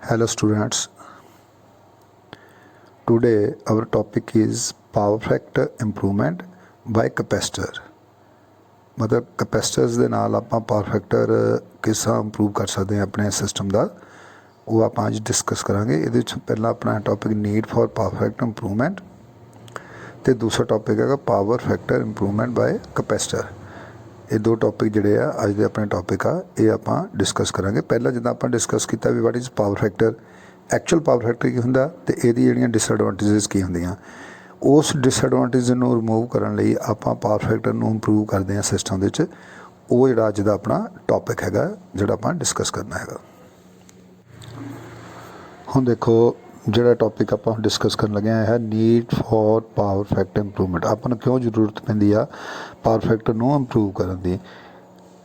Hello students, today our topic is power factor improvement by capacitor। मतलब capacitors ਦੇ ਨਾਲ ਆਪਾਂ ਪਾਵਰ ਫੈਕਟਰ ਕਿਸ ਤਰ੍ਹਾਂ ਇੰਪਰੂਵ ਕਰ ਸਕਦੇ ਹਾਂ ਆਪਣੇ ਸਿਸਟਮ ਦਾ, ਉਹ ਆਪਾਂ ਅੱਜ ਡਿਸਕਸ ਕਰਾਂਗੇ। ਇਹਦੇ ਵਿੱਚ ਪਹਿਲਾ ਆਪਣਾ topic need for power factor improvement ਤੇ ਦੂਸਰਾ ਟੌਪਿਕ ਹੈਗਾ ਪਾਵਰ ਫੈਕਟਰ ਇੰਪਰੂਵਮੈਂਟ ਬਾय कैपेसिटर। ਇਹ ਦੋ ਟੌਪਿਕ ਜਿਹੜੇ ਆ ਅੱਜ ਦੇ ਆਪਣੇ ਟੌਪਿਕ ਆ, ਇਹ ਆਪਾਂ ਡਿਸਕਸ ਕਰਾਂਗੇ। ਪਹਿਲਾਂ ਜਿੱਦਾਂ ਆਪਾਂ ਡਿਸਕਸ ਕੀਤਾ ਵੀ what is power factor, actual power factor ਕੀ ਹੁੰਦਾ ਤੇ ਇਹਦੀ ਜਿਹੜੀਆਂ ਡਿਸਐਡਵਾਂਟੇਜਸ ਕੀ ਹੁੰਦੀਆਂ। ਉਸ ਡਿਸਐਡਵਾਂਟੇਜ ਨੂੰ ਰਿਮੂਵ ਕਰਨ ਲਈ ਆਪਾਂ ਪਾਵਰ ਫੈਕਟਰ ਨੂੰ ਇੰਪਰੂਵ ਕਰਦੇ ਹਾਂ ਸਿਸਟਮ ਦੇ ਵਿੱਚ। ਉਹ ਜਿਹੜਾ ਅੱਜ ਦਾ ਆਪਣਾ ਟੌਪਿਕ ਹੈਗਾ ਜਿਹੜਾ ਆਪਾਂ ਡਿਸਕਸ ਕਰਨਾ ਹੈਗਾ। ਹੁਣ ਦੇਖੋ ਜਿਹੜਾ ਟੌਪਿਕ ਆਪਾਂ ਡਿਸਕਸ ਕਰਨ ਲੱਗੇ ਹਾਂ ਹੈ need for power factor improvement. ਆਪਾਂ ਨੂੰ ਕਿਉਂ ਜ਼ਰੂਰਤ ਪੈਂਦੀ ਆ ਪਾਵਰ ਫੈਕਟਰ ਨੂੰ ਇੰਪਰੂਵ ਕਰਨ ਦੀ।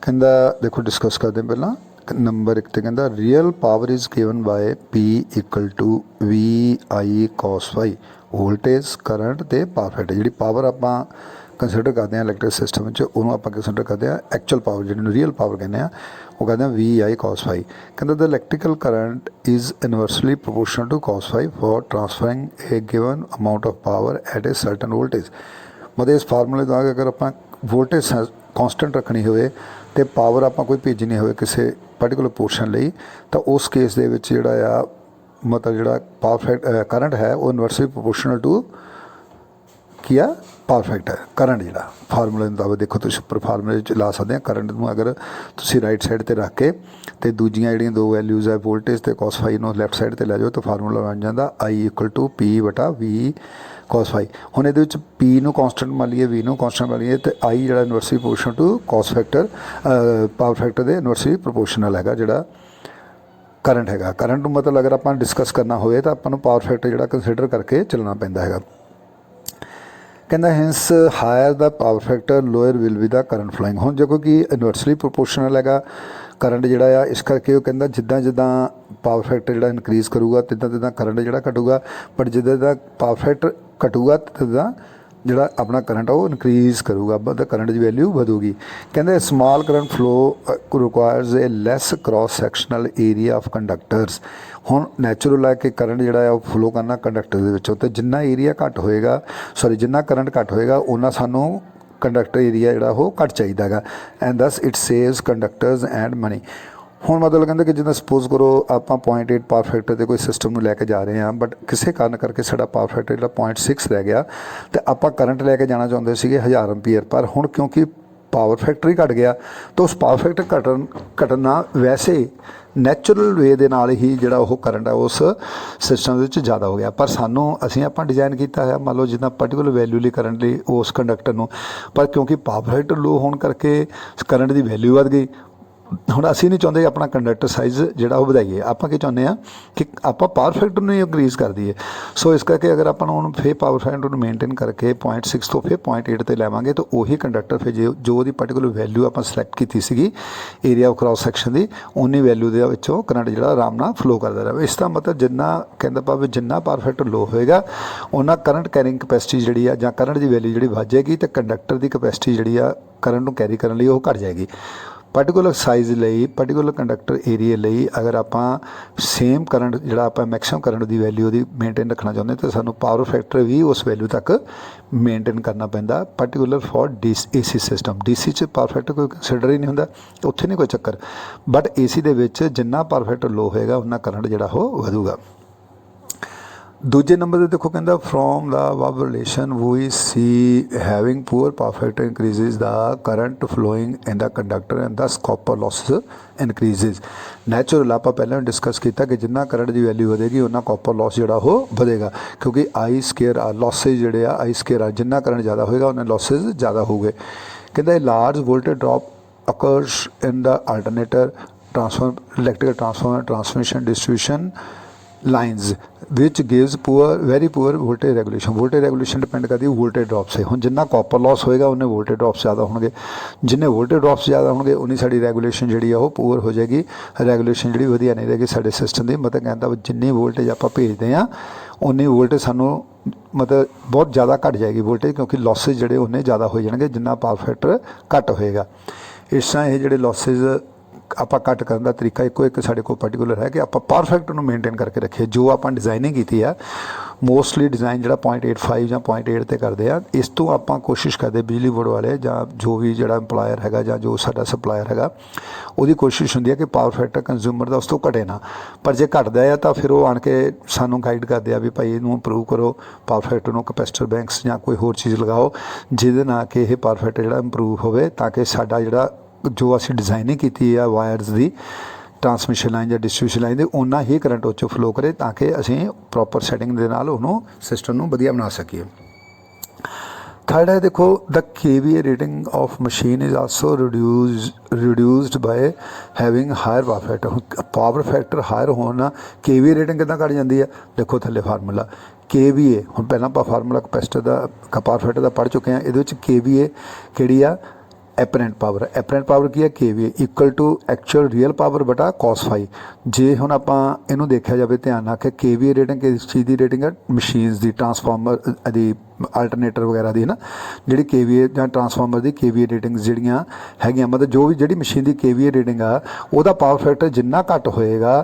ਕਹਿੰਦਾ ਦੇਖੋ ਡਿਸਕਸ ਕਰਦੇ ਹਾਂ ਪਹਿਲਾਂ ਨੰਬਰ 1 ਤੇ ਕਹਿੰਦਾ real power is given by P = VI cos φ। Voltage current ਤੇ ਪਾਵਰ ਫੈਕਟਰ ਜਿਹੜੀ ਪਾਵਰ ਆਪਾਂ ਕੰਸੀਡਰ ਕਰਦੇ ਹਾਂ ਇਲੈਕਟ੍ਰਿਕ ਸਿਸਟਮ ਵਿੱਚ, ਉਹਨੂੰ ਆਪਾਂ ਕੰਸੀਡਰ ਕਰਦੇ ਹਾਂ ਐਕਚੁਅਲ ਪਾਵਰ ਜਿਹਨੂੰ ਰੀਅਲ ਪਾਵਰ ਕਹਿੰਦੇ ਆ, ਉਹ ਕਹਿੰਦੇ ਆ VI cos φ। ਕਹਿੰਦਾ the electrical current is inversely proportional to cos φ for transferring a given amount of power at a certain voltage. ਮਤਲਬ ਇਸ ਫਾਰਮੂਲੇ ਦਾ ਅਗਰ ਆਪਾਂ ਵੋਲਟੇਜ ਕੌਂਸਟੈਂਟ ਰੱਖਣੀ ਹੋਵੇ ਤੇ ਪਾਵਰ ਆਪਾਂ ਕੋਈ ਭੇਜਣੀ ਹੋਵੇ ਕਿਸੇ ਪਾਰਟੀਕੂਲਰ ਪੋਰਸ਼ਨ ਲਈ, ਤਾਂ ਉਸ ਕੇਸ ਦੇ ਵਿੱਚ ਜਿਹੜਾ ਆ ਮਤਲਬ ਜਿਹੜਾ ਪਾਵਰ ਕਰੰਟ ਹੈ ਉਹ ਇਨਵਰਸਲੀ ਪ੍ਰੋਪੋਰਸ਼ਨਲ ਟੂ ਕੀ ਆ ਪਾਵਰ ਫੈਕਟਰ ਕਰੰਟ। ਜਿਹੜਾ ਫਾਰਮੂਲੇ ਮੁਤਾਬਕ ਦੇਖੋ ਤੁਸੀਂ ਉੱਪਰ ਫਾਰਮੂਲੇ 'ਚ ਲਾ ਸਕਦੇ ਹਾਂ। ਕਰੰਟ ਨੂੰ ਅਗਰ ਤੁਸੀਂ ਰਾਈਟ ਸਾਈਡ 'ਤੇ ਰੱਖ ਕੇ ਅਤੇ ਦੂਜੀਆਂ ਜਿਹੜੀਆਂ ਦੋ ਵੈਲਿਊਜ਼ ਹੈ ਵੋਲਟੇਜ ਅਤੇ cos φ ਨੂੰ ਲੈਫਟ ਸਾਈਡ 'ਤੇ ਲੈ ਜਾਓ ਤਾਂ ਫਾਰਮੂਲਾ ਬਣ ਜਾਂਦਾ I = P/V cos φ। ਹੁਣ ਇਹਦੇ ਵਿੱਚ P ਨੂੰ ਕੌਂਸਟੈਂਟ ਮੰਨ ਲਈਏ, V ਨੂੰ ਕੌਂਸਟੈਂਟ ਮੰਨ ਲਈਏ, ਅਤੇ I ਜਿਹੜਾ inversely proportional to cos factor power factor ਦੇ ਇਨਵਰਸਲੀ ਪ੍ਰੋਪੋਰਸ਼ਨਲ ਹੈਗਾ ਜਿਹੜਾ ਕਰੰਟ ਹੈਗਾ। ਕਰੰਟ ਨੂੰ ਮਤਲਬ ਅਗਰ ਆਪਾਂ ਡਿਸਕਸ ਕਰਨਾ ਹੋਵੇ ਤਾਂ ਆਪਾਂ ਨੂੰ ਪਾਵਰ ਫੈਕਟਰ ਜਿਹੜਾ ਕੰਸੀਡਰ ਕਰਕੇ ਚੱਲਣਾ ਪੈਂਦਾ ਹੈਗਾ। ਕਹਿੰਦਾ hence higher the power factor lower will be the current flowing. ਹੁਣ ਦੇਖੋ ਕਿ ਇਨਵਰਸਲੀ ਪ੍ਰੋਪੋਰਸ਼ਨਲ ਹੈਗਾ ਕਰੰਟ ਜਿਹੜਾ ਆ, ਇਸ ਕਰਕੇ ਉਹ ਕਹਿੰਦਾ ਜਿੱਦਾਂ ਜਿੱਦਾਂ ਪਾਵਰ ਫੈਕਟਰ ਜਿਹੜਾ ਇਨਕਰੀਜ਼ ਕਰੂਗਾ ਤਿੱਦਾਂ ਤਿੱਦਾਂ ਕਰੰਟ ਜਿਹੜਾ ਘਟੂਗਾ, ਬਟ ਜਿੱਦਾਂ ਦਾ ਪਾਵਰ ਫੈਕਟਰ ਘਟੂਗਾ ਤਿੱਦਾਂ ਜਿਹੜਾ ਆਪਣਾ ਕਰੰਟ ਆ ਉਹ ਇਨਕਰੀਜ਼ ਕਰੂਗਾ, ਤਾਂ ਕਰੰਟ ਦੀ ਵੈਲਿਊ ਵਧੂਗੀ। ਕਹਿੰਦੇ small current flow requires a less cross sectional area of conductors. ਹੁਣ ਨੈਚੁਰਲ ਹੈ ਕਿ ਕਰੰਟ ਜਿਹੜਾ ਆ ਉਹ ਫਲੋ ਕਰਨਾ ਕੰਡਕਟਰ ਦੇ ਵਿੱਚੋਂ, ਅਤੇ ਜਿੰਨਾ ਏਰੀਆ ਘੱਟ ਹੋਏਗਾ ਜਿੰਨਾ ਕਰੰਟ ਘੱਟ ਹੋਏਗਾ ਉਹਨਾਂ ਸਾਨੂੰ ਕੰਡਕਟਰ ਏਰੀਆ ਜਿਹੜਾ ਉਹ ਘੱਟ ਚਾਹੀਦਾ ਹੈਗਾ। ਐਂਡ ਦਸ ਇਟ ਸੇਵਸ ਕੰਡਕਟਰਸ ਐਂਡ ਮਨੀ। ਹੁਣ ਮਤਲਬ ਕਹਿੰਦੇ ਕਿ ਜਿੱਦਾਂ ਸਪੋਜ਼ ਕਰੋ ਆਪਾਂ 0.8 ਪਾਵਰ ਫੈਕਟਰ 'ਤੇ ਕੋਈ ਸਿਸਟਮ ਨੂੰ ਲੈ ਕੇ ਜਾ ਰਹੇ ਹਾਂ, ਬਟ ਕਿਸੇ ਕਾਰਨ ਕਰਕੇ ਸਾਡਾ ਪਾਵਰ ਫੈਕਟਰ ਜਿਹੜਾ 0.6 ਰਹਿ ਗਿਆ ਅਤੇ ਆਪਾਂ ਕਰੰਟ ਲੈ ਕੇ ਜਾਣਾ ਚਾਹੁੰਦੇ ਸੀਗੇ 1000 ਐਂਪੀਅਰ, ਪਰ ਹੁਣ ਕਿਉਂਕਿ ਪਾਵਰ ਫੈਕਟਰ ਹੀ ਘਟ ਗਿਆ ਤਾਂ ਉਸ ਪਾਵਰ ਫੈਕਟਰ ਘਟਣਾ ਵੈਸੇ ਨੈਚੁਰਲ ਵੇ ਦੇ ਨਾਲ ਹੀ ਜਿਹੜਾ ਉਹ ਕਰੰਟ ਆ ਉਸ ਸਿਸਟਮ ਦੇ ਵਿੱਚ ਜ਼ਿਆਦਾ ਹੋ ਗਿਆ। ਪਰ ਅਸੀਂ ਆਪਾਂ ਡਿਜ਼ਾਈਨ ਕੀਤਾ ਹੈ ਮੰਨ ਲਓ ਜਿੱਦਾਂ ਪਾਰਟੀਕੂਲਰ ਵੈਲਿਊ ਲਈ ਕਰੰਟ ਲਈ ਉਸ ਕੰਡਕਟਰ ਨੂੰ, ਪਰ ਕਿਉਂਕਿ ਪਾਵਰ ਫੈਕਟਰ ਲੋ ਹੋਣ ਕਰਕੇ ਕਰੰਟ ਦੀ ਵੈਲਿਊ ਵੱਧ ਗਈ। ਹੁਣ ਅਸੀਂ ਨਹੀਂ ਚਾਹੁੰਦੇ ਆਪਣਾ ਕੰਡਕਟਰ ਸਾਈਜ਼ ਜਿਹੜਾ ਉਹ ਵਧਾਈਏ, ਆਪਾਂ ਕੀ ਚਾਹੁੰਦੇ ਹਾਂ ਕਿ ਆਪਾਂ ਪਾਵਰ ਫੈਕਟਰ ਨੂੰ ਇੰਕਰੀਜ਼ ਕਰ ਦਈਏ। ਸੋ ਇਸ ਕਰਕੇ ਅਗਰ ਆਪਾਂ ਨੂੰ ਫਿਰ ਪਾਵਰ ਫੈਕਟਰ ਨੂੰ ਮੇਨਟੇਨ ਕਰਕੇ 0.6 ਤੋਂ ਫਿਰ 0.8 'ਤੇ ਲੈਵਾਂਗੇ ਤਾਂ ਉਹੀ ਕੰਡਕਟਰ ਫਿਰ ਜੋ ਉਹਦੀ ਪਾਰਟੀਕੂਲਰ ਵੈਲਿਊ ਆਪਾਂ ਸਿਲੈਕਟ ਕੀਤੀ ਸੀਗੀ ਏਰੀਆ ਆਫ ਕ੍ਰਾਸ ਸੈਕਸ਼ਨ ਦੀ, ਉਨੀ ਵੈਲਿਊ ਦੇ ਵਿੱਚੋਂ ਕਰੰਟ ਜਿਹੜਾ ਆਰਾਮ ਨਾਲ ਫਲੋ ਕਰਦਾ ਰਹੇ। ਇਸ ਦਾ ਮਤਲਬ ਜਿੰਨਾ ਕਹਿੰਦਾ ਭਾਵੇਂ ਜਿੰਨਾ ਪਾਵਰ ਫੈਕਟਰ ਲੋ ਹੋਏਗਾ ਉਹਨਾਂ ਕਰੰਟ ਕੈਰਿੰਗ ਕਪੈਸਿਟੀ ਜਿਹੜੀ ਆ ਜਾਂ ਕਰੰਟ ਦੀ ਵੈਲਿਊ ਜਿਹੜੀ ਵੱਧ ਜਾਏਗੀ ਅਤੇ ਕੰਡਕਟਰ ਦੀ ਕਪੈਸਿਟੀ ਜਿਹੜੀ ਆ ਕਰੰਟ ਨੂੰ ਕੈਰੀ ਕਰਨ ਲਈ ਉਹ ਘੱਟ ਜਾਏਗੀ। ਪਾਰਟੀਕੂਲਰ ਸਾਈਜ਼ ਲਈ ਪਾਰਟੀਕੂਲਰ ਕੰਡਕਟਰ ਏਰੀਆ ਲਈ ਅਗਰ ਆਪਾਂ ਸੇਮ ਕਰੰਟ ਜਿਹੜਾ ਆਪਾਂ ਮੈਕਸਿਮਮ ਕਰੰਟ ਦੀ ਵੈਲਿਊ ਉਹਦੀ ਮੇਨਟੇਨ ਰੱਖਣਾ ਚਾਹੁੰਦੇ ਤਾਂ ਸਾਨੂੰ ਪਾਵਰ ਫੈਕਟਰ ਵੀ ਉਸ ਵੈਲਿਊ ਤੱਕ ਮੇਨਟੇਨ ਕਰਨਾ ਪੈਂਦਾ। Particular for AC system, DC 'ਚ ਪਾਵਰ ਫੈਕਟਰ ਕੋਈ ਕੰਸੀਡਰ ਹੀ ਨਹੀਂ ਹੁੰਦਾ, ਉੱਥੇ ਨਹੀਂ ਕੋਈ ਚੱਕਰ, ਬਟ AC ਦੇ ਵਿੱਚ ਜਿੰਨਾ ਪਾਵਰ ਫੈਕਟਰ ਲੋ ਹੋਏਗਾ ਉਨਾ ਕਰੰਟ ਜਿਹੜਾ ਉਹ ਵਧੂਗਾ। ਦੂਜੇ ਨੰਬਰ 'ਤੇ ਦੇਖੋ ਕਹਿੰਦਾ from the above relation we see having poor power factor increases the current flowing in the conductor and thus copper losses increases. Natural ਆਪਾਂ ਪਹਿਲਾਂ ਡਿਸਕਸ ਕੀਤਾ ਕਿ ਜਿੰਨਾ ਕਰੰਟ ਦੀ ਵੈਲਿਊ ਵਧੇਗੀ ਉਹਨਾਂ ਕਾਪਰ ਲੋਸ ਜਿਹੜਾ ਉਹ ਵਧੇਗਾ, ਕਿਉਂਕਿ I² ਲੋਸਿਸ ਜਿਹੜੇ ਆ I² ਜਿੰਨਾ ਕਰੰਟ ਜ਼ਿਆਦਾ ਹੋਏਗਾ ਉਹਨਾਂ ਲੋਸਿਸ ਜ਼ਿਆਦਾ ਹੋਊਗੇ। ਕਹਿੰਦਾ large voltage drop occurs in the alternator electrical transformer transmission distribution lines ਵਿਚ gives very poor voltage regulation. Voltage regulation depend ਕਰਦੀ ਵੋਲਟੇਜ ਡ੍ਰੌਪ ਸੇ। ਹੁਣ ਜਿੰਨਾ ਕਾਪਰ ਲੋਸ ਹੋਏਗਾ ਉਹਨੇ ਵੋਲਟੇਜ ਡ੍ਰੌਪਸ ਜ਼ਿਆਦਾ ਹੋਣਗੇ, ਜਿੰਨੇ ਵੋਲਟੇਜ ਡ੍ਰੌਪਸ ਜ਼ਿਆਦਾ ਹੋਣਗੇ ਉਨੀ ਸਾਡੀ ਰੈਗੂਲੇਸ਼ਨ ਜਿਹੜੀ ਆ ਉਹ ਪੂਅਰ ਹੋ ਜਾਏਗੀ, ਰੈਗੂਲੇਸ਼ਨ ਜਿਹੜੀ ਵਧੀਆ ਨਹੀਂ ਰਹੇਗੀ ਸਾਡੇ ਸਿਸਟਮ ਦੀ। ਮਤਲਬ ਕਹਿੰਦਾ ਜਿੰਨੀ ਵੋਲਟੇਜ ਆਪਾਂ ਭੇਜਦੇ ਹਾਂ ਉਨੀ ਵੋਲਟੇਜ ਸਾਨੂੰ ਮਤਲਬ ਬਹੁਤ ਜ਼ਿਆਦਾ ਘੱਟ ਜਾਏਗੀ ਵੋਲਟੇਜ, ਕਿਉਂਕਿ ਲੋਸਿਸ ਜਿਹੜੇ ਉਹਨੇ ਜ਼ਿਆਦਾ ਹੋ ਜਾਣਗੇ ਜਿੰਨਾ ਪਾਵਰ ਫੈਕਟਰ ਘੱਟ ਹੋਏਗਾ। ਇਸ ਤਰ੍ਹਾਂ ਇਹ ਜਿਹੜੇ ਲੋਸਿਸ ਆਪਾਂ ਕੱਟ ਕਰਨ ਦਾ ਤਰੀਕਾ ਇੱਕੋ ਇੱਕ ਸਾਡੇ ਕੋਲ ਪਾਰਟੀਕੂਲਰ ਹੈ ਕਿ ਆਪਾਂ ਪਾਵਰ ਫੈਕਟਰ ਨੂੰ ਮੇਨਟੇਨ ਕਰਕੇ ਰੱਖੀਏ। ਜੋ ਆਪਾਂ ਡਿਜ਼ਾਈਨਿੰਗ ਕੀਤੀ ਆ ਮੋਸਟਲੀ ਡਿਜ਼ਾਈਨ ਜਿਹੜਾ 0.85 ਜਾਂ 0.8 ਤੇ ਕਰਦੇ ਆ। ਇਸ ਤੋਂ ਆਪਾਂ ਕੋਸ਼ਿਸ਼ ਕਰਦੇ ਬਿਜਲੀ ਬੋਰਡ ਵਾਲੇ ਜਾਂ ਜੋ ਵੀ ਜਿਹੜਾ ਇੰਪਲਾਇਰ ਹੈਗਾ ਜਾਂ ਜੋ ਸਾਡਾ ਸਪਲਾਇਰ ਹੈਗਾ ਉਹਦੀ ਕੋਸ਼ਿਸ਼ ਹੁੰਦੀ ਹੈ ਕਿ ਪਾਵਰ ਫੈਕਟਰ ਕੰਜ਼ਿਊਮਰ ਦਾ ਉਸ ਤੋਂ ਘਟੇ ਨਾ। ਪਰ ਜੇ ਘਟਦਾ ਆ ਤਾਂ ਫਿਰ ਉਹ ਆਣ ਕੇ ਸਾਨੂੰ ਗਾਈਡ ਕਰਦੇ ਆ ਵੀ ਭਾਈ ਇਹਨੂੰ ਇੰਪਰੂਵ ਕਰੋ, ਪਾਵਰ ਫੈਕਟਰ ਨੂੰ ਕਪੈਸਿਟਰ ਬੈਂਕਸ ਜਾਂ ਕੋਈ ਹੋਰ ਚੀਜ਼ ਲਗਾਓ ਜਿਹਦੇ ਨਾਲ ਕਿ ਇਹ ਪਾਵਰ ਫੈਕਟਰ ਜਿਹੜਾ ਇੰਪਰੂਵ ਹੋਵੇ, ਤਾਂ ਕਿ ਸਾਡਾ ਜਿਹੜਾ ਜੋ ਅਸੀਂ ਡਿਜ਼ਾਈਨਿੰਗ ਕੀਤੀ ਆ ਵਾਇਰਸ ਦੀ ट्रांसमिशन लाइन या डिस्ट्रीब्यूशन लाइन दे उन्ना ही करंट उस फ्लो करे ताकि असीं प्रॉपर सैटिंग दे नाल उहनूं सिस्टम नूं वधिया बना सकीए। थर्ड है देखो the KVA rating of machine is also reduced by having higher power factor. Power factor higher होना KVA रेटिंग किदां घट जाती है, देखो थल्ले फार्मूला KVA हुण पहलां आपां फार्मूला कैपेसिटर दा पावर फैक्टर दा पढ़ चुके हैं। इहदे विच KVA किहड़ी आ एपरेंट पावर। एपरेंट पावर की है KVA equal to actual real power बटा cos फाई। जे हुण आपां इहनूं देखिया जावे ध्यान नाल कि KVA रेटिंग किस चीज़ की रेटिंग है, मशीनस की ट्रांसफार्मर दी अल्टरनेटर वगैरह की ना जी KVA ਜਾਂ ट्रांसफार्मर की KVA रेटिंग्स ਜਿਹੜੀਆਂ ਹੈਗੀਆਂ मतलब जो भी जी मशीन की KVA रेटिंग आ ਉਹਦਾ पावर फैक्टर जिन्ना घट होएगा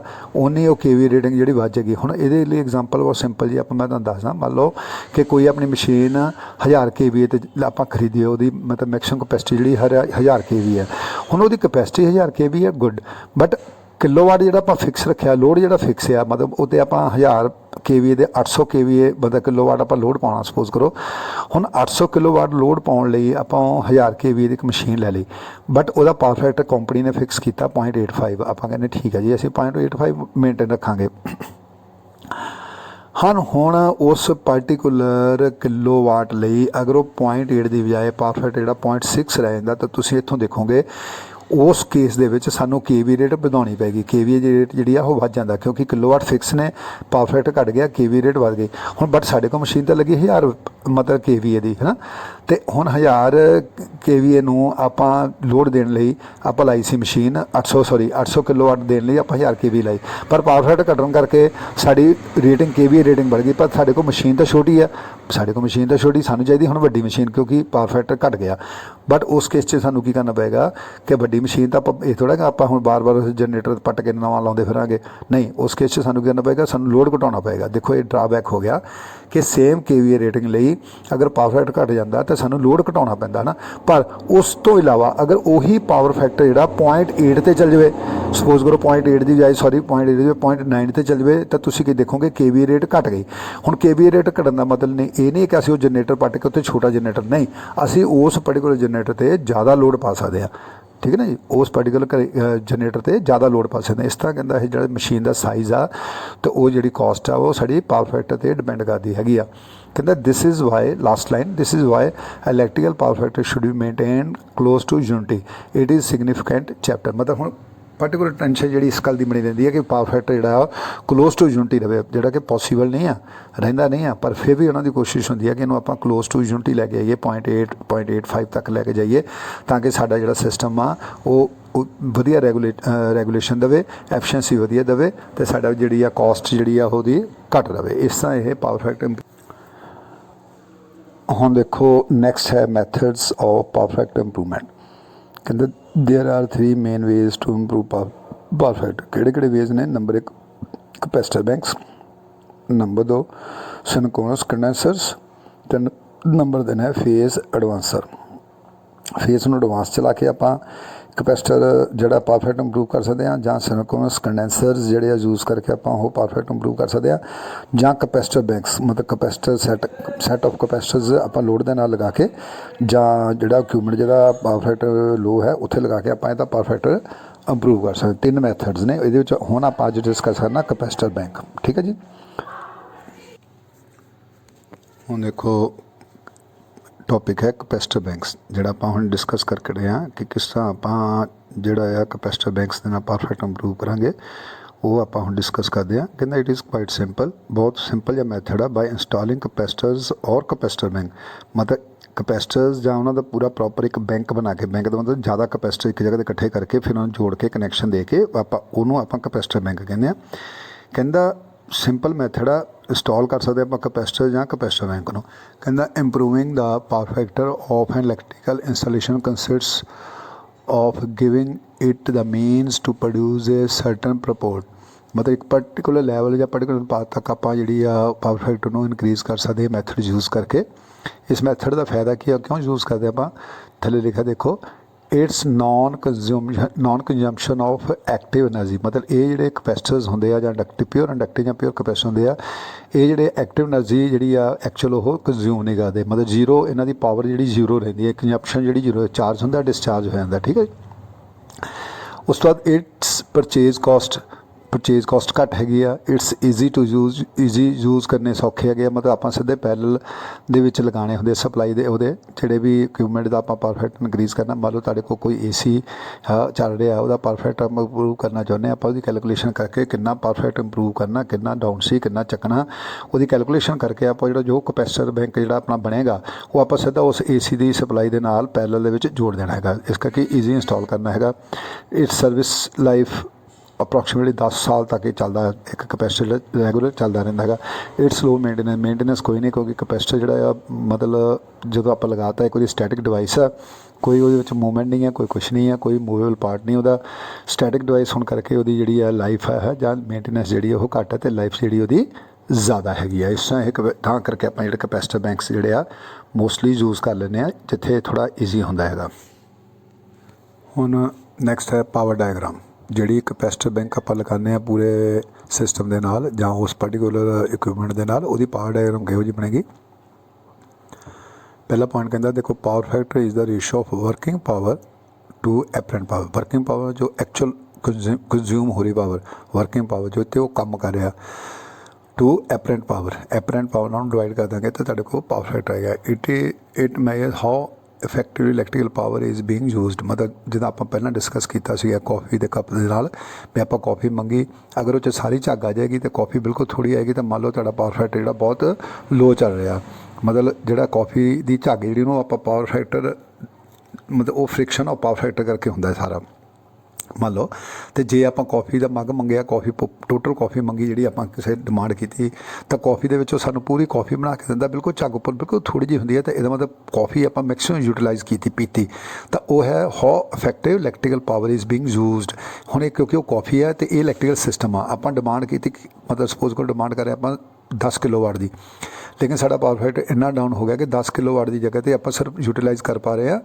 उन्नी वो KVA रेटिंग ਜਿਹੜੀ ਵੱਧ ਜਾਏਗੀ। ਹੁਣ ਇਹਦੇ ਲਈ एग्जांपल बहुत सिंपल जी मैं ਤੁਹਾਨੂੰ ਦੱਸਦਾ। ਮੰਨ ਲਓ कि कोई अपनी मशीन 1000 KVA ਤੇ ਆਪਾਂ ਖਰੀਦੀ ਉਹਦੀ मतलब मैक्सिमम कैपेसिटी ਜਿਹੜੀ 1000 KVA है। ਹੁਣ ਉਹਦੀ कैपेसिटी 1000 KVA है गुड, बट किलोवाट ਜਿਹੜਾ ਆਪਾਂ ਫਿਕਸ ਰੱਖਿਆ ਲੋਡ ਜਿਹੜਾ ਫਿਕਸ ਆ मतलब ਉੱਤੇ ਆਪਾਂ 1000 KVA ਦੇ 800 KVA मतलब किलोवाट ਆਪਾਂ ਲੋਡ ਪਾਉਣਾ ਸਪੋਜ਼ ਕਰੋ। ਹੁਣ 800 ਕਿਲੋਵਾਟ ਲੋਡ ਪਾਉਣ ਲਈ ਆਪਾਂ 1000 KVA ਦੀ ਇੱਕ ਮਸ਼ੀਨ ਲੈ ਲਈ, ਬਟ ਉਹਦਾ ਪਾਵਰ ਫੈਕਟਰ ਕੰਪਨੀ ਨੇ ਫਿਕਸ ਕੀਤਾ 0.85। ਆਪਾਂ ਕਹਿੰਦੇ ਠੀਕ ਹੈ ਜੀ ਅਸੀਂ 0.85 ਮੇਨਟੇਨ ਰੱਖਾਂਗੇ। ਹੁਣ उस पार्टिकुलर किलोवाट ਲਈ अगर वो 0.8 ਦੀ ਬਜਾਏ ਪਾਵਰ ਫੈਕਟਰ ਜਿਹੜਾ 0.6 ਰਹਿ ਜਾਂਦਾ ਤਾਂ ਤੁਸੀਂ ਇੱਥੋਂ ਦੇਖੋਗੇ उस केस ਦੇ ਵਿੱਚ ਸਾਨੂੰ KVA रेट ਵਧਾਉਣੀ ਪੈਗੀ। KVA रेट ਜਿਹੜੀ ਆ ਉਹ ਵੱਧ ਜਾਂਦਾ ਕਿਉਂਕਿ ਕਿਲੋਵਾਟ ਫਿਕਸ ਨੇ, ਪਾਵਰ ਫੈਕਟਰ ਘਟ ਗਿਆ, KVA रेट ਵੱਧ ਗਈ। ਹੁਣ ਬਟ ਸਾਡੇ ਕੋਲ ਮਸ਼ੀਨ ਤਾਂ ਲੱਗੀ 1000 मतलब KVA ਦੀ ਹੈ ਨਾ, ਤੇ ਹੁਣ 1000 KVA ਨੂੰ ਆਪਾਂ ਲੋਡ ਦੇਣ ਲਈ ਆਪਾਂ ਲਾਈ ਸੀ ਮਸ਼ੀਨ 800 ਕਿਲੋਵਾਟ ਦੇਣ ਲਈ ਆਪਾਂ 1000 KVA ਲਾਈ, ਪਰ ਪਾਵਰ ਫੈਕਟਰ ਘਟਣ ਕਰਕੇ ਸਾਡੀ ਰੇਟਿੰਗ KVA ਰੇਟਿੰਗ बढ़ गई। पर साढ़े को मशीन तो छोटी है, साढ़े को मशीन तो छोटी सानू चाहिए हुण वड्डी मशीन क्योंकि पावर फैक्टर घट गया। बट उस केस च सानू की करना पेगा कि वड्डी मशीन तो आप थोड़ा कि आप हुण बार बार जनरेटर पट के नवां लाउंदे फिरांगे, नहीं उस केस च सानू की करना पेगा सानू लोड घटाउणा पेगा। देखो ये ड्राबैक हो गया कि सेम KVA रेटिंग लई अगर पावर फैक्टर घट जाता तो सानू लोड घटाउणा पैंदा ना, पर उस तो इलावा अगर उही पावर फैक्टर जिहड़ा 0.8 ते चल जाए, सपोज करो 0.8 की बजाय 0.9 ते चल जाए तो तुसीं की देखोगे KVA रेट घट गई। हुण KVA रेट घटन का मतलब नहीं ये नहीं कि असीं वो जनरेटर पट के उत्ते छोटा जनरेटर नहीं, असीं उस पर्टिकुलर जनरेटर ते ज़्यादा लोड पा सकते हैं। ठीक है ना जी, उस पर्टिकुलर जनरेटर ते ज़्यादा लोड पा सकते हैं। इस तरह कहता है जो मशीन का साइज़ आ तो वो जी कॉस्ट आ वो साड़ी पावर फैक्टर ते डिपेंड करती हैगी आ। कहता this is why last line this is why electrical power factor should be maintain close to unity it is significant chapter. मतलब हुण पर्टिकुलर टेंशन जी इस गल की बनी रही है कि पावर फैक्टर जोड़ा क्लोज टू यूनिटी रहे, जोड़ा कि पॉसीबल नहीं आ रहिंदा नहीं आ, पर फिर भी उन्होंने कोशिश होंगी है कि आप क्लोज टू यूनिटी लैके आइए 0.8 तक लैके जाइए ताकि साडा जो सिस्टम आ वो वधिया रेगूलेशन देवे, एफिशिएंसी वधिया देवे तो साडा जी कॉस्ट जी वो घट रहे। इस तरह यह पावर फैक्टर। हुण देखो नैक्सट है methods of power factor improvement. कहते there are 3 main ways to improve power factor. किहड़े वेज ने? Number 1 capacitor banks, number 2 synchronous condensers, तो नंबर 3 है फेज एडवांसर। फेज नूं एडवांस चला के आपां कैपेसिटर जोड़ा पावर फैक्टर इंप्रूव कर सकते हैं, जां सिंक्रोनस कंडेंसर्स जोड़े यूज़ करके आपां वो पावर फैक्टर इंप्रूव कर सकते हैं, जां कैपेसिटर बैंक्स मतलब कैपेसिटर सैट ऑफ कैपेसिटर्स आपां लोड दे नाल लगा के जां जोड़ा इक्विपमेंट जोड़ा पावर फैक्टर लो है उत्थे लगा के आपां इहदा पावर फैक्टर इंप्रूव कर सकते। 3 मैथड्स ने इहदे विच हुण आपां अज डिस्कस करना कैपेसिटर बैंक। ठीक है जी। हुण देखो टॉपिक है कैपेसिटर बैंक्स जोड़ा आप हम डिस्कस करके रहे हैं कि किस तरह आप जोड़ा कैपेसिटर बैंक्स के पावर फैक्टर इंप्रूव करांगे वो आप हम डिस्कस करते हैं। कहना इट इज़ क्वाइट सिंपल, बहुत सिंपल जिहा मैथड है बाय इंस्टॉलिंग कैपेसिटर्स और कैपेसिटर बैंक। मतलब कैपेसिटर्स ਜਾਂ ਉਹਨਾਂ ਦਾ पूरा प्रॉपर एक बैंक बना के, बैंक का मतलब ज़्यादा कैपेसिटर एक जगह इकट्ठे करके फिर उन्होंने जोड़ के कनैक्शन दे के आप कैपेसिटर बैंक कहते हैं। कहता सिंपल मैथड आ इंस्टॉल कर सकते आप कैपेसिटर या कैपेसिटर बैंक को। कहता improving the power factor of an electrical installation consists of giving it the means to produce a certain proportion, मतलब एक पर्टिकुलर लैवल या पर्टिकुलर अनुपात तक आप जी पावर फैक्टर को इनक्रीज़ कर सकते मैथड यूज़ करके। इस मैथड का फायदा की है, क्यों यूज़ करते आप, थले लिखा देखो, it's non consumption of active energy, मतलब ये जोड़े कैपेसिटर्स होंगे या इंडक्टिव प्योर इंडक्टिव या प्योर कैपेसिटर होंगे ये जोड़े एक्टिव एनर्जी जी एक्चुअल वो कंज्यूम नहीं करते, मतलब जीरो इन्हों की पावर जी जीरो रही है, कंजम्पशन जी जीरो, चार्ज होंगे डिस्चार्ज हो जाता, ठीक है। उस तो बाद इट्स परचेज कॉस्ट घट हैगी आ, इट्स ईजी टू यूज़ करने सौखे है, मतलब आप सीधे पैरल दे लगाने होंगे सप्लाई दे वो जोड़े भी इक्विपमेंट का आप परफेक्ट इनक्रीज़ करना, मान लो तुहाडे कोई AC चल रहा वह परफेक्ट इंप्रूव करना चाहुंदे आप उसकी कैलकुलेशन करके कितना परफेक्ट इंप्रूव करना, कितना डाउन सी कितना चकना, वो कैलकुलेशन करके आप जो कैपेसिटर बैंक जो अपना बनेगा वो आप सीधा उस AC की सप्लाई के नाल पैरल दे जोड़ देना है, इस करके ईजी इंस्टॉल करना है। इट्स सर्विस लाइफ अप्रोक्सीमेटली 10 साल तक ये चलता, एक कैपेसिटर रैगूलर चलता रहा है। इट्स लो मेनटेनेंस कोई नहीं, क्योंकि कैपेसिटर जोड़ा मतलब जो आप लगाता है कोई स्टैटिक डिवाइस है, कोई वो मूवमेंट नहीं है, कोई कुछ नहीं है, कोई मूवेबल पार्ट नहीं, वो स्टैटिक डिवाइस होने करके वो जी लाइफ है ਜਾਂ मेनटेनेंस जी वो घट है, तो लाइफ जी वो ज़्यादा हैगी है। इस तरह तां करके आप जो कैपेसिटर बैंक्स जोड़े मोस्टली यूज़ कर लें जिथे थोड़ा ईजी होंदा है। हुण नैक्सट है पावर डायग्राम, जी कैपेसिटर बैंक आप लगाने पूरे सिस्टम के नाल जां उस पर्टिकुलर इक्विपमेंट के नाल उहदी पावर डायग्राम किहो जी बनेगी। पहला पॉइंट कहता देखो, power factor is the ratio of working power to apparent power, working power जो एक्चुअल कंज्यूम हो रही पावर, वर्किंग पावर जो तो काम कर रहा, टू एपरेंट पावर नाल डिवाइड कर देंगे तो तुहाडे कोल पावर फैक्टर आएगा। It major how effectively electrical power is being used, मतलब जो आप पहला डिस्कस किया कॉफ़ी के कप के नाल भी आप कॉफ़ी मंगी, अगर वो सारी झग आ जाएगी तो कॉफ़ी बिल्कुल थोड़ी आएगी, तो मान लो तुहाडा पावर फैक्टर जो बहुत लो चल रहा, मतलब जो कॉफ़ी की झग जी आप पावर फैक्टर मतलब वो फ्रिक्शन ऑफ पावर फैक्टर करके होंगे सारा। मान लो तो जे आप कॉफ़ी का मग मंगया, कॉफ़ी टोटल कॉफ़ी मंगी जी आप किसी डिमांड की, तो कॉफ़ी के सानू पूरी कॉफ़ी बना के दिंदा, बिल्कुल झग उपर बिल्कुल थोड़ी जी होंगी है, तो यह मतलब कॉफ़ी आप मैक्सीमम यूटिलाइज़ की पीती, तो वह है how effective electrical power is being used. हुण क्योंकि वो कॉफ़ी है तो ये इलैक्ट्रिकल सिस्टम आप डिमांड की, मतलब सपोज को डिमांड करें आप 10 किलोवाट की, लेकिन साडा पावर फैक्टर इन्ना डाउन हो गया कि 10 किलोवाट की जगह पर आप सिर्फ यूटिलाइज़ कर पा रहे हैं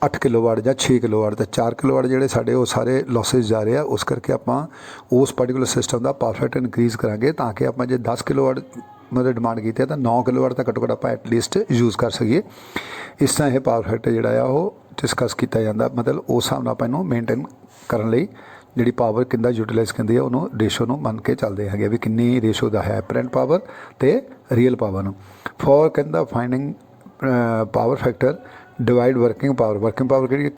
8 किलोवाट या 6 किलोवाट, तो 4 किलोवाट जोड़े साढ़े वो सारे लॉसेज जा रहे हैं, उस करके आप उस पर्टिकुलर सिस्टम का पावर फैक्टर इनक्रीज़ करांगे ताकि आप जो 10 किलोवाट मतलब डिमांड की है तो 9 किलोवाट तक घट्टो घट्ट आप एटलीस्ट यूज़ कर सकीए। इस तरह यह पावर फैक्टर जोड़ा वो डिस्कस किया जाता, मतलब उस हिसाब नाल आपां मेनटेन करने लई जी पावर किंदा यूटिलाइज़ करती है उन्होंने रेशो को मन के चलते हैं भी किन्नी रेशो का है एपरेंट पावर तो रियल पावर। फॉर कहता finding power factor divide working power कि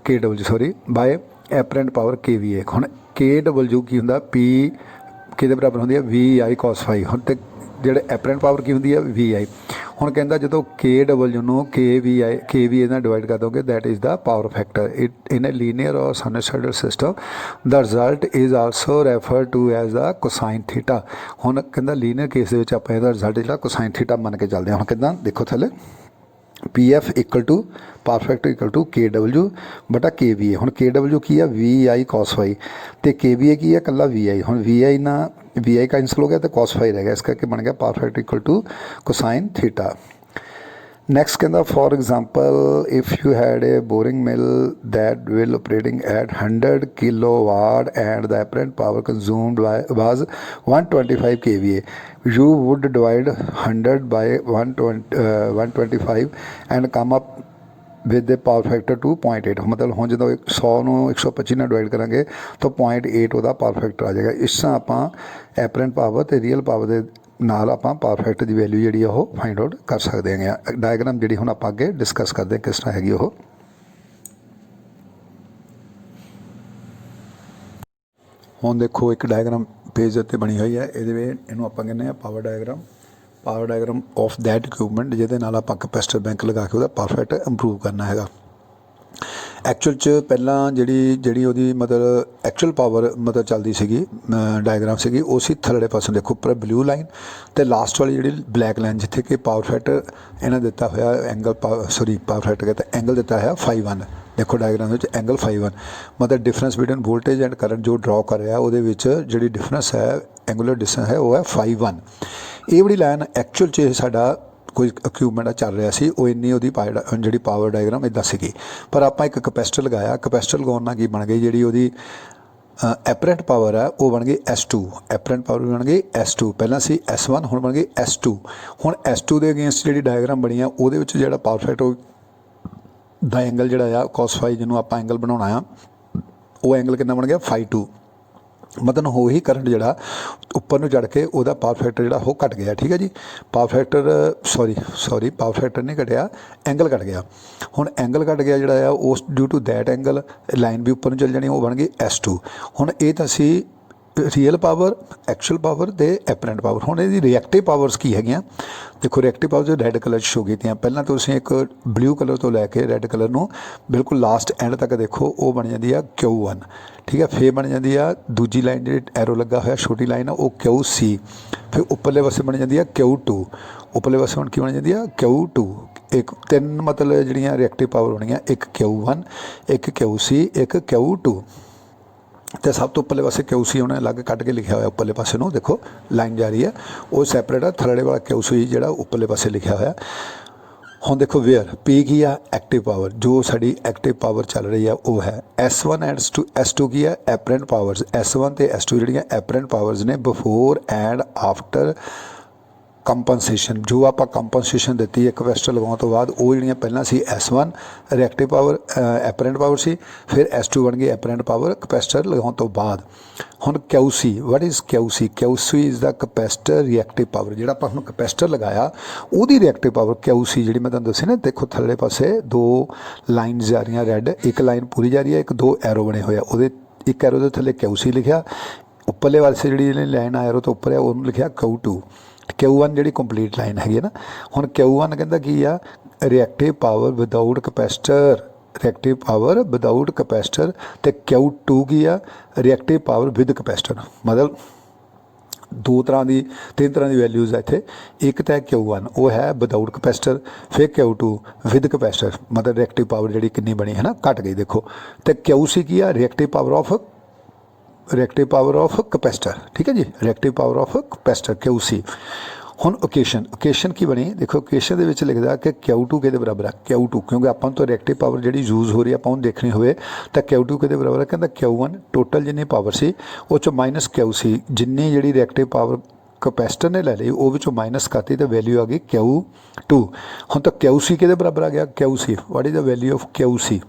KW sorry by apparent power KVA। हुण KW की होंदा P कि बराबर होंदी है VI cos phi, हुण ते ਜਿਹੜੇ एपरेंट पावर की होंदी है VI। हुण कहता जो KW ਨੂੰ KVA ਨਾਲ डिवाइड कर दोगे that is the power factor it in a linear और sinusoidal system the result is also refer to as the cosine theta. हुण कहता लीनियर केस के आप रिजल्ट जो कोसाइन थीटा मन के चलते हैं। हुण कहता देखो थले PF equal to power factor equal to KW बटा KVA। हुण KW की है VI cos phi तो KVA की है कला VI। हुण VI ना VI कैंसिल हो गया तो cos phi रह गया, इस करके बन गया power factor equal to cosine theta. Next कहता for example if you had a boring mill that will operating at 100 kilowatt and the apparent power consumed was 125 KVA, you would divide 100 by 125 and come up with the power factor to 0.8। मतलब हम जो 100 ਨੂੰ 125 ਨਾਲ divide करेंगे तो 0.8 ਉਹਦਾ power factor आ जाएगा। इस तरह आप एपरेंट पावर तो रियल पावर के नाल आप पावर फैक्टर की वैल्यू जी फाइंड आउट कर सकते हैं। डायग्राम जी हम आप अगे डिस्कस करते हैं किस तरह हैगी वो। हुण देखो एक डायग्राम पेज उत्ते बनी हुई है, ये इनू आप कहने power diagram of that equipment जिहदे नाल आप कैपेसिटर बैंक लगा के पावर फैक्टर इंप्रूव करना है। एक्चुअल च पहला जी मतलब एक्चुअल पावर मतलब चलती सी डायग्राम सी उसी थल्ले पासों देखो उपर ब्लू लाइन तो लास्ट वाली जी ब्लैक लाइन जिथे कि पावर फैक्टर इन्हें दिता हुआ एंगल पावर फैक्टर कहते एंगल दिता है 5 1 देखो डायग्राम एंगल 5-1 मतलब difference between voltage and current जो ड्रॉ कर रहा ਉਹਦੇ ਵਿੱਚ ਜਿਹੜੀ डिफरेंस है एंगुलर डिस्टेंस है वो है 5-1। ਇਹ ਵਾਲੀ ਲਾਈਨ ਐਕਚੁਅਲ 'ਚ ਸਾਡਾ ਕੋਈ ਇਕਵਿਪਮੈਂਟ ਚੱਲ ਰਿਹਾ ਸੀ ਉਹ ਇੰਨੀ ਉਹਦੀ ਜਿਹੜੀ ਪਾਵਰ ਡਾਇਗਰਾਮ ਇੱਦਾਂ ਸੀਗੀ, ਪਰ ਆਪਾਂ ਇੱਕ ਕਪੈਸਿਟਰ ਲਗਾਇਆ। ਕਪੈਸਿਟਰ ਲਗਾਉਣ ਨਾਲ ਕੀ ਬਣ ਗਈ, ਜਿਹੜੀ ਉਹਦੀ ਐਪਰੈਂਟ ਪਾਵਰ ਹੈ ਉਹ ਬਣ ਗਈ S2। ਐਪਰੈਂਟ ਪਾਵਰ ਬਣ ਗਈ S2, ਪਹਿਲਾਂ ਸੀ S1 ਹੁਣ ਬਣ ਗਈ S2। ਹੁਣ S2 ਦੇ ਅਗੇਂਸਟ ਜਿਹੜੀ ਡਾਇਗਰਾਮ ਬਣੀ ਆ ਉਹਦੇ ਵਿੱਚ ਜਿਹੜਾ ਪਾਵਰ ਫੈਕਟਰ ਦਾ ਐਂਗਲ ਜਿਹੜਾ ਆ cos φ ਜਿਹਨੂੰ ਆਪਾਂ ਐਂਗਲ ਬਣਾਉਣਾ ਆ ਉਹ ਐਂਗਲ ਕਿੰਨਾ ਬਣ ਗਿਆ 5-2। मतलब हो ही करंट जोड़ा उपर ਨੂੰ चढ़ के ਉਹਦਾ पावर फैक्टर जोड़ा वो घट गया। ठीक है जी, power factor sorry power factor नहीं घटिया, एंगल घट गया। हुण एंगल घट गया जोड़ा उस due to that angle line भी उपर चल जानी वो बन गई S2। हुण ये तो असी रीयल पावर एक्चुअल पावर तो एपरेंट पावर। हुण ये रिएक्टिव पावर्स की है, देखो रिएक्टिव पावर जो रैड कलर शो की पहला तो एक ब्लू कलर तो लैके रैड कलर नूं बिल्कुल लास्ट एंड तक देखो वो बन जाती है Q1। ठीक है, फिर बन जाती है दूजी लाइन जी एरो लगा हुआ छोटी लाइन है वो QC, फिर उपरले पासे बन जाती है Q2, उपरले पासे हुण की बन जाती है Q2। एक 3 मतलब जिहड़ियां रिएक्टिव पावर होनी एक Q1 एक QC एक Q2। तो सब तो उपरले पासे QC उन्हें अलग कट के लिखा हुआ उपरले पासे नूं देखो लाइन जा रही है वो सैपरेट है, थल्ले वाला QC जिहड़ा उपरले पासे लिखा हुआ। हुण देखो वेयर P की है एक्टिव पावर, जो साड़ी एक्टिव पावर चल रही है वो है S1 एंड S2 की है एपरेंट पावर्स। S1 तो S2 जिहड़ियां एपरेंट पावर्स ने बिफोर एंड आफ्टर कंपनसेशन। जो आप कंपनसेशन दी एक कैपेसिटर लगाने तो बाद वो जिहड़ियां पहला सी S1 reactive power apparent power सी, फिर S2 बन गई एपरेंट पावर कैपेसिटर लगाने तो बाद। हुण QC what is QC? QC is the capacitor reactive power. जिहड़ा आपां हुण कैपेसिटर लगाया उहदी रिएक्टिव पावर QC जिहड़ी मैं तुहानूं दस्सी ना, देखो थल्ले पासे 2 लाइनस जा रही रैड, एक लाइन पूरी जा रही है, एक 2 एरो बने हुए उहदे एक एरो दे थल्ले QC लिखिया, उपरले पासे जिहड़ी लाइन एरो तो उपर है उहनूं लिखिया Q2। Q1 जी कंप्लीट लाइन है ना। हुण Q1 कहता की आ reactive power without capacitor, reactive power without capacitor. तो Q2 की आ रिएक्टिव पावर विद कैपेसिटर। मतलब 2 तरह की 3 तरह की वैल्यूज़ है इत्थे। एक तो Q1 वो है विदाउट कैपेसिटर, फिर Q2 विद कैपेसिटर, मतलब रिएक्टिव पावर जी कितनी बनी है ना घट गई देखो। तो QC की आ रिएक्टिव पावर ऑफ कैपेसिटर। ठीक है जी, reactive power of capacitor QC। हुण ओकेशन की बनी देखो, ओकेशन दे विच लिखदा कि Q2 के बराबर है Q2, क्योंकि आपां तो रिएक्टिव पावर जिहड़ी यूज़ हो रही है आपां देखनी होवे तो Q2 के बराबर है। कहंदा Q1 टोटल जिन्नी पावर सी वो चों माइनस QC जिन्नी जिहड़ी रिएक्टिव पावर कैपेसिटर ने लै ली वो विचों माइनस करती तो वैल्यू आ गई Q2। हुण तो QC के बराबर आ गया QC। What is the value of QC?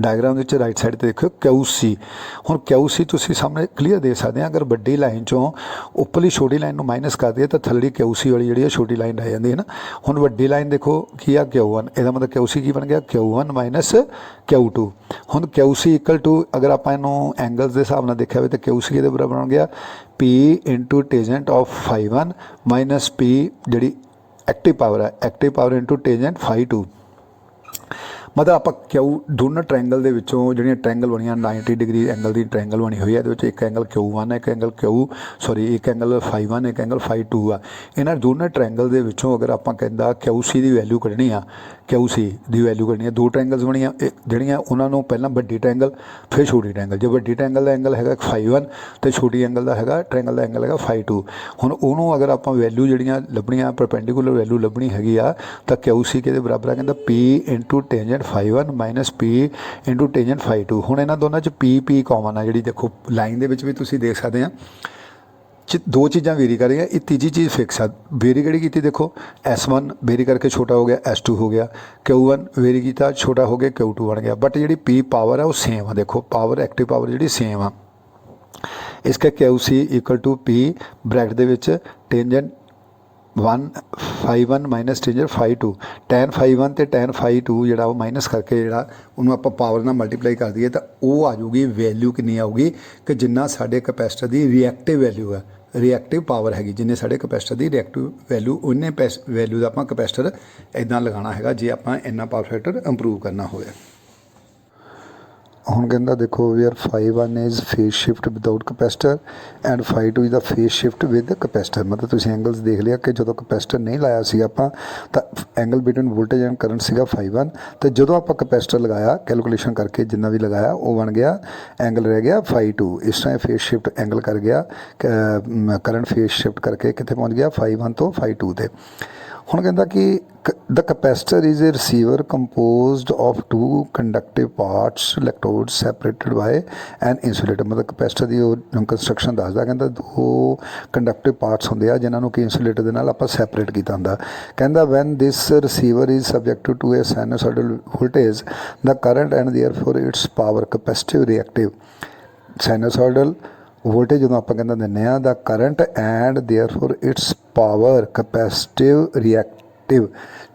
Diagram के राइट साइड पर देखो QC। हुण QC तुसीं सामने क्लीयर देख सकते हैं। अगर वड्डी लाइन चों उपरली छोटी लाइन में माइनस कर दिए तो थल्लड़ी QC वाली जी छोटी लाइन रह जाती है ना। हुण वड्डी लाइन देखो की आ Q1, इसका मतलब QC की बन गया Q1 माइनस Q2। हुण QC इक्वल टू अगर आप एंगल्स के हिसाब से देखा हो तो QC के बराबर बन गया P into tangent of φ1 minus P जी एक्टिव पावर है, एक्टिव पावर इंटू टेजेंट φ2। मतलब आप दोनों ट्रायंगल के जो ट्रायंगल बनिया 90 डिग्री एंगल की ट्रायंगल बनी हुई है, एक एंगल Q1 है, एक एंगल एक एंगल φ1 एक एंगल φ2 आ। इन्होंने दोनों ट्रायंगल के अगर आप कहता QC की वैल्यू कढ़नी आ, QC की वैल्यू कढ़नी है, 2 ट्रायंगल्स बनिया जड़ियाँ उन्होंने पहला वड्डी ट्रायंगल फिर छोटी ट्रायंगल। जो वड्डी ट्रायंगल का एंगल है φ1 तो छोटी एंगल का है ट्रायंगल का एंगल है φ2। हुण उन्होंने अगर आप वैल्यू जड़ियाँ लभनिया परपेंडिकुलर वैल्यू लभनी हैगी आ तो QC के बराबर है कहता P into tangent φ1 minus P into tangent φ2। हुण इन्हां दोनों च P कॉमन है, जी देखो लाइन के भी तुसीं देख सकते हैं 2 चीज़ां वेरी कर रही है, ये तीजी चीज़ फिक्स है। वेरी कड़ी की देखो S1 वेरी करके छोटा हो गया S2 हो गया, Q1 वेरी किया छोटा हो गया Q2 बन गया, बट जी P पावर है वो सेम है। देखो पावर एक्टिव पावर जी सेम है, इसका QC equal to P bracket दे विच टेंजेंट φ1 माइनस टेंजेंट φ2। टैन φ1 तो टैन φ2 जोड़ा वो माइनस करके जोड़ा उन्होंने आप पावर ना मल्टीप्लाई कर दिए तो वो आ जाऊगी वैल्यू कितनी आऊगी कि जिन्ना साढ़े कैपेसिटर की रिएक्टिव वैल्यू है, रिएक्टिव पावर हैगी जिन्हें साढ़े कैपेसिटर की रिएक्टिव वैल्यू उन्ने वैल्यू का आप कैपेसिटर इदा लगाना है जे आप इन्ना पावर फैक्टर इंप्रूव करना हो। ਹੁਣ ਕਹਿੰਦਾ ਦੇਖੋ wear fi 1 is face shift without capacitor and fi 2 is the face shift with capacitor. ਮਤਲਬ ਤੁਸੀਂ ਐਂਗਲਸ ਦੇਖ ਲਿਆ ਕਿ ਜਦੋਂ ਕਪੈਸਟਰ ਨਹੀਂ ਲਾਇਆ ਸੀ ਆਪਾਂ ਤਾਂ angle between voltage and current ਸੀਗਾ ਫਾਈ 1, ਤੇ ਜਦੋਂ ਆਪਾਂ ਕਪੈਸਟਰ ਲਗਾਇਆ ਕੈਲਕੂਲੇਸ਼ਨ ਕਰਕੇ ਜਿੰਨਾ ਵੀ ਲਗਾਇਆ ਉਹ ਬਣ ਗਿਆ ਐਂਗਲ ਰਹਿ ਗਿਆ ਫਾਈ 2। ਇਸ ਤਰ੍ਹਾਂ ਫੇਸ ਸ਼ਿਫਟ ਐਂਗਲ ਕਰ ਗਿਆ, ਕਰੰਟ ਫੇਸ ਸ਼ਿਫਟ ਕਰਕੇ ਕਿੱਥੇ ਪਹੁੰਚ ਗਿਆ ਫਾਈ 1 ਤੋਂ ਫਾਈ 2 ਤੇ। ਹੁਣ ਕਹਿੰਦਾ ਕਿ the capacitor is a receiver composed of two conductive parts electrodes separated by an insulator। मतलब capacitor ਦੀ ਉਹ ਕੰਸਟਰਕਸ਼ਨ ਦੱਸਦਾ, ਕਹਿੰਦਾ ਦੋ ਕੰਡਕਟਿਵ ਪਾਰਟਸ ਹੁੰਦੇ ਆ ਜਿਨ੍ਹਾਂ ਨੂੰ ਕਿ ਇੰਸੂਲੇਟਰ ਦੇ ਨਾਲ ਆਪਾਂ ਸੈਪਰੇਟ ਕੀਤਾ ਹੁੰਦਾ। ਕਹਿੰਦਾ when this receiver is subjected to a sinusoidal voltage the current and therefore its power capacitive reactive। sinusoidal voltage ਜਦੋਂ ਆਪਾਂ ਕਹਿੰਦਾ ਦਿੰਦੇ ਹਾਂ the current and therefore its power capacitive reactive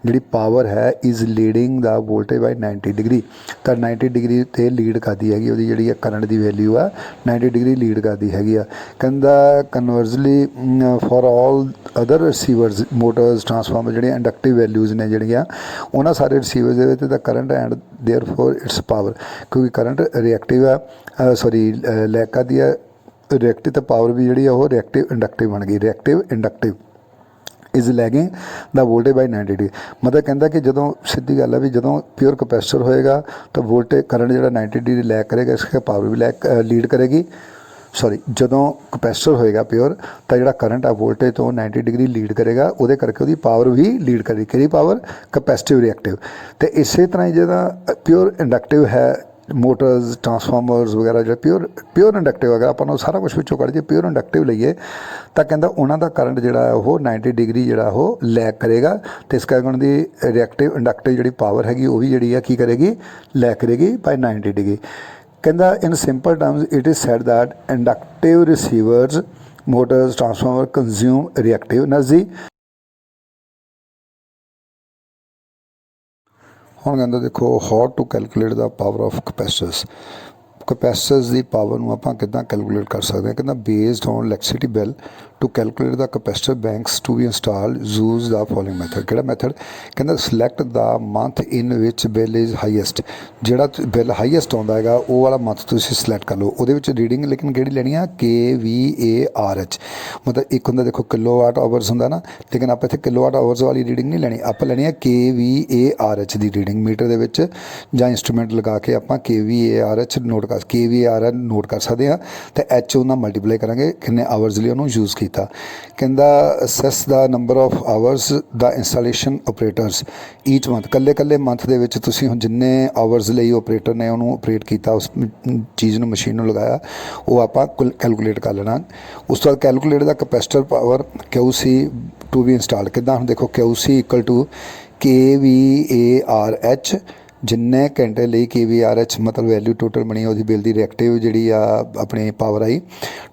ਜਿਹੜੀ ਪਾਵਰ ਹੈ is leading the voltage by 90 degree. ਤਾਂ 90 degree 'ਤੇ lead ਕਰਦੀ ਹੈਗੀ, ਉਹਦੀ ਜਿਹੜੀ ਕਰੰਟ ਦੀ ਵੈਲਿਊ ਆ 90 ਡਿਗਰੀ ਲੀਡ ਕਰਦੀ ਹੈਗੀ ਆ। ਕਹਿੰਦਾ conversely for all other receivers motors transformer ਜਿਹੜੀਆਂ ਇੰਡਕਟਿਵ ਵੈਲਿਊਜ਼ ਨੇ ਜਿਹੜੀਆਂ ਉਹਨਾਂ ਸਾਰੇ ਰਿਸੀਵਰਸ ਦੇ ਵਿੱਚ the current and therefore its power, ਕਿਉਂਕਿ ਕਰੰਟ ਰਿਐਕਟਿਵ ਆ ਲੈਕ ਕਰਦੀ ਆ ਰਿਐਕਟਿਵ ਤਾਂ ਪਾਵਰ ਵੀ ਜਿਹੜੀ ਆ ਉਹ ਰਿਐਕਟਿਵ ਇੰਡਕਟਿਵ ਬਣ ਗਈ। ਰਿਐਕਟਿਵ ਇੰਡਕਟਿਵ ਇਜ਼ ਲੈਗਿੰਗ ਦਾ ਵੋਲਟੇਜ ਬਾਈ 90 ਡਿਗਰੀ। ਮਤਲਬ ਕਹਿੰਦਾ ਕਿ ਜਦੋਂ ਸਿੱਧੀ ਗੱਲ ਹੈ ਵੀ ਜਦੋਂ ਪਿਓਰ ਕਪੈਸਿਟਰ ਹੋਏਗਾ ਤਾਂ ਵੋਲਟੇਜ ਕਰੰਟ ਜਿਹੜਾ 90 ਡਿਗਰੀ ਲੈਗ ਕਰੇਗਾ, ਇਸ ਕਰਕੇ ਪਾਵਰ ਵੀ ਲੀਡ ਕਰੇਗੀ। ਜਦੋਂ ਕਪੈਸਿਟਰ ਹੋਏਗਾ ਪਿਓਰ ਤਾਂ ਜਿਹੜਾ ਕਰੰਟ ਆ ਵੋਲਟੇਜ ਤੋਂ 90 ਡਿਗਰੀ ਲੀਡ ਕਰੇਗਾ, ਉਹਦੇ ਕਰਕੇ ਉਹਦੀ ਪਾਵਰ ਵੀ ਲੀਡ ਕਰੇਗੀ। ਕਿਹੜੀ ਪਾਵਰ? Capacitive reactive. ਅਤੇ ਇਸੇ ਤਰ੍ਹਾਂ ਹੀ ਜਿਹੜਾ ਪਿਓਰ ਇੰਡਕਟਿਵ ਹੈ ਮੋਟਰਸ ਟਰਾਂਸਫਾਰਮਰਸ ਵਗੈਰਾ ਜਿਹੜਾ ਪਿਓਰ ਇੰਡਕਟਿਵ ਹੈਗਾ, ਆਪਾਂ ਨੂੰ ਸਾਰਾ ਕੁਛ ਵਿੱਚੋਂ ਕੱਢ ਜੇ ਪਿਓਰ ਇੰਡਕਟਿਵ ਲਈਏ ਤਾਂ ਕਹਿੰਦਾ ਉਹਨਾਂ ਦਾ ਕਰੰਟ ਜਿਹੜਾ ਉਹ 90 ਡਿਗਰੀ ਜਿਹੜਾ ਉਹ ਲੈਗ ਕਰੇਗਾ, ਅਤੇ ਇਸ ਕਰਕੇ ਉਹਨਾਂ ਦੀ ਰਿਐਕਟਿਵ ਇੰਡਕਟਿਵ ਜਿਹੜੀ ਪਾਵਰ ਹੈਗੀ ਉਹ ਵੀ ਜਿਹੜੀ ਆ ਕੀ ਕਰੇਗੀ ਲੈਗ ਕਰੇਗੀ ਬਾਈ 90 ਡਿਗਰੀ। ਕਹਿੰਦਾ in simple terms it is said that inductive receivers motors transformer consume reactive energy. ਹੁਣ ਕਹਿੰਦਾ ਦੇਖੋ how to calculate the power of capacitors. Capacitors ਦੀ ਪਾਵਰ ਨੂੰ ਆਪਾਂ ਕਿੱਦਾਂ ਕੈਲਕੂਲੇਟ ਕਰ ਸਕਦੇ ਹਾਂ। ਕਹਿੰਦਾ based on electricity bill to calculate the capacitor banks to be install use the following method. ਕਿਹੜਾ ਮੈਥਡ? ਕਹਿੰਦਾ select the month in which bill is highest. ਜਿਹੜਾ ਬਿੱਲ ਹਾਈਐਸਟ ਆਉਂਦਾ ਹੈਗਾ ਉਹ ਵਾਲਾ ਮੰਥ ਤੁਸੀਂ ਸਿਲੈਕਟ ਕਰ ਲਓ। ਉਹਦੇ ਵਿੱਚ ਰੀਡਿੰਗ ਲੇਕਿਨ ਕਿਹੜੀ ਲੈਣੀ ਆ? KVARH। ਮਤਲਬ ਇੱਕ ਹੁੰਦਾ ਦੇਖੋ ਕਿਲੋਵਾਟ ਆਵਰਸ ਹੁੰਦਾ ਨਾ, ਲੇਕਿਨ ਆਪਾਂ ਇੱਥੇ ਕਿਲੋਵਾਟ ਆਵਰਸ ਵਾਲੀ ਰੀਡਿੰਗ ਨਹੀਂ ਲੈਣੀ, ਆਪਾਂ ਲੈਣੀ ਆ KVARH ਦੀ ਰੀਡਿੰਗ। ਮੀਟਰ ਦੇ ਵਿੱਚ ਜਾਂ ਇੰਸਟਰੂਮੈਂਟ ਲਗਾ ਕੇ ਆਪਾਂ KVARH ਨੋਟ ਕਰ ਸਕਦੇ ਹਾਂ, ਅਤੇ H ਉਹਨਾਂ ਮਲਟੀਪਲਾਈ ਕਰਾਂਗੇ ਕਿੰਨੇ ਆਵਰਸ ਲਈ ਉਹਨੂੰ ਯੂਜ਼ ਕੀਤਾ। ਕਹਿੰਦਾ assess the number of hours the installation operators each month. ਇਕੱਲੇ ਮੰਥ ਦੇ ਵਿੱਚ ਤੁਸੀਂ ਹੁਣ ਜਿੰਨੇ ਆਵਰਸ ਲਈ ਆਪਰੇਟਰ ਨੇ ਉਹਨੂੰ ਆਪਰੇਟ ਕੀਤਾ, ਉਸ ਚੀਜ਼ ਨੂੰ ਮਸ਼ੀਨ ਨੂੰ ਲਗਾਇਆ, ਉਹ ਆਪਾਂ ਕੈਲਕੂਲੇਟ ਕਰ ਲੈਣਾ। ਉਸ ਤੋਂ ਬਾਅਦ calculate the capacitor power QC to be install. ਕਿੱਦਾਂ? ਹੁਣ ਦੇਖੋ QC ਇਕੁਅਲ ਟੂ KVARH ਜਿੰਨੇ ਘੰਟੇ ਲਈ KVARH ਮਤਲਬ ਵੈਲਿਊ ਟੋਟਲ ਬਣੀ ਉਹਦੀ ਬਿੱਲ ਦੀ ਰਿਐਕਟਿਵ ਜਿਹੜੀ ਆ ਆਪਣੀ power I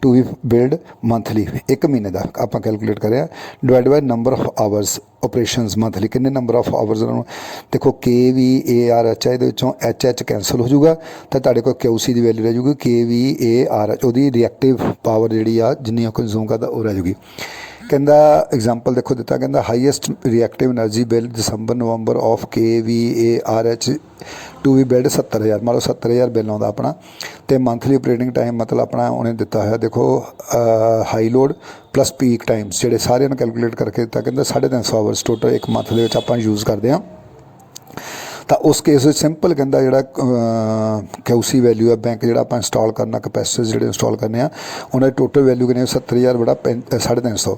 to be billed monthly ਇੱਕ ਮਹੀਨੇ ਦਾ ਆਪਾਂ ਕੈਲਕੂਲੇਟ ਕਰਿਆ, divided by number of hours operations monthly. ਕਿੰਨੇ ਨੰਬਰ ਆਫ ਆਵਰਸ ਉਹਨਾਂ ਨੂੰ ਦੇਖੋ KVARH ਇਹਦੇ ਵਿੱਚੋਂ HH ਕੈਂਸਲ ਹੋ ਜਾਊਗਾ ਤਾਂ ਤੁਹਾਡੇ ਕੋਲ QC ਦੀ ਵੈਲਿਊ ਰਹਿ ਜੂਗੀ KVARH, ਉਹਦੀ ਰਿਐਕਟਿਵ ਪਾਵਰ ਜਿਹੜੀ ਆ ਜਿੰਨੀ ਉਹ ਕੰਜ਼ੂਮ ਕਰਦਾ ਉਹ ਰਹਿ ਜੂਗੀ। ਕਹਿੰਦਾ ਐਗਜ਼ਾਮਪਲ ਦੇਖੋ ਦਿੱਤਾ, ਕਹਿੰਦਾ highest reactive energy bill December November of KVARH to be billed 70,000। ਮੰਨ ਲਓ 70,000 ਬਿੱਲ ਆਉਂਦਾ ਆਪਣਾ, ਅਤੇ ਮੰਥਲੀ ਆਪਰੇਟਿੰਗ ਟਾਈਮ ਮਤਲਬ ਆਪਣਾ ਉਹਨੇ ਦਿੱਤਾ ਹੋਇਆ ਦੇਖੋ high load plus peak Times ਜਿਹੜੇ ਸਾਰਿਆਂ ਨੂੰ ਕੈਲਕੂਲੇਟ ਕਰਕੇ ਦਿੱਤਾ। ਕਹਿੰਦਾ 350 ਆਵਰਸ ਟੋਟਲ ਇੱਕ ਮੰਥ ਦੇ ਵਿੱਚ ਆਪਾਂ ਯੂਜ਼ ਕਰਦੇ ਹਾਂ। ਤਾਂ ਉਸ ਕੇਸ ਵਿੱਚ ਸਿੰਪਲ ਕਹਿੰਦਾ ਜਿਹੜਾ QC ਵੈਲਿਊ ਹੈ ਬੈਂਕ ਜਿਹੜਾ ਆਪਾਂ ਇੰਸਟਾਲ ਕਰਨਾ ਕਪੈਸਿਟਰ ਜਿਹੜੇ ਇੰਸਟਾਲ ਕਰਨੇ ਆ ਉਹਨਾਂ ਦੀ ਟੋਟਲ ਵੈਲਿਊ ਕਿੰਨੀ 70,000 ਬੜਾ 350।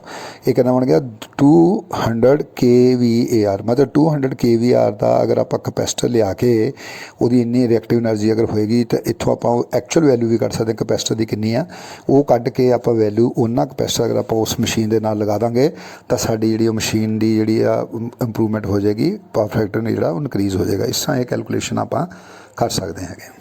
ਇਹ ਕਹਿੰਦਾ ਬਣ ਗਿਆ 200 KVAR। ਮਤਲਬ 200 KVAR ਦਾ ਅਗਰ ਆਪਾਂ ਕਪੈਸਿਟਰ ਲਿਆ ਕੇ ਉਹਦੀ ਇੰਨੀ ਰਿਐਕਟਿਵ ਐਨਰਜੀ ਅਗਰ ਹੋਏਗੀ ਤਾਂ ਇੱਥੋਂ ਆਪਾਂ ਐਕਚੁਅਲ ਵੈਲਿਊ ਵੀ ਕੱਢ ਸਕਦੇ ਕਪੈਸਿਟਰ ਦੀ ਕਿੰਨੀ ਆ, ਉਹ ਕੱਢ ਕੇ ਆਪਾਂ ਵੈਲਿਊ ਉਹਨਾਂ ਕਪੈਸਿਟਰ ਅਗਰ ਆਪਾਂ ਉਸ ਮਸ਼ੀਨ ਦੇ ਨਾਲ ਲਗਾ ਦਾਂਗੇ ਤਾਂ ਸਾਡੀ ਜਿਹੜੀ ਉਹ ਮਸ਼ੀਨ ਦੀ ਜਿਹੜੀ ਆ ਇੰਪਰੂਵਮੈਂਟ ਹੋ ਜਾਏਗੀ, ਪਾਵਰ ਫੈਕਟਰ ਨੇ ਜਿਹੜਾ ਉਹ ਇਨਕਰੀਜ਼ ਹੋ ਜਾਏਗਾ। ਇਸ ਤਰ੍ਹਾਂ ਇਹ ਕੈਲਕੂਲੇਸ਼ਨ ਆਪਾਂ ਕਰ ਸਕਦੇ ਹੈਗੇ।